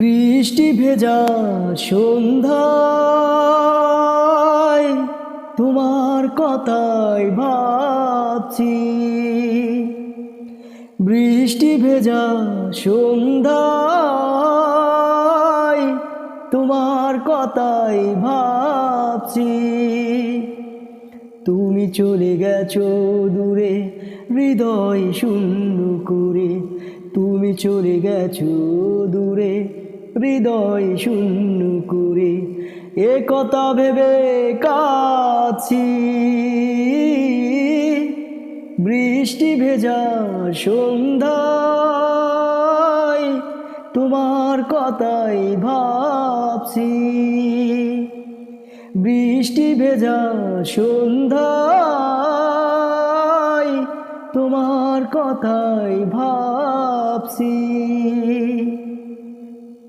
বৃষ্টি ভেজা সন্ধ্যায় তোমার কথাই ভাবছি। বৃষ্টি ভেজা সন্ধ্যায় তোমার কথাই ভাবছি। তুমি চলে গেছো দূরে হৃদয় শূন্য করে। তুমি চলে গেছো দূরে হৃদয় শূন্য করে। এ কথা ভেবে কাঁদছি। বৃষ্টি ভেজা সন্ধ্যায় তোমার কথাই ভাবছি। বৃষ্টি ভেজা সন্ধ্যায় তোমার কথাই ভাবছি।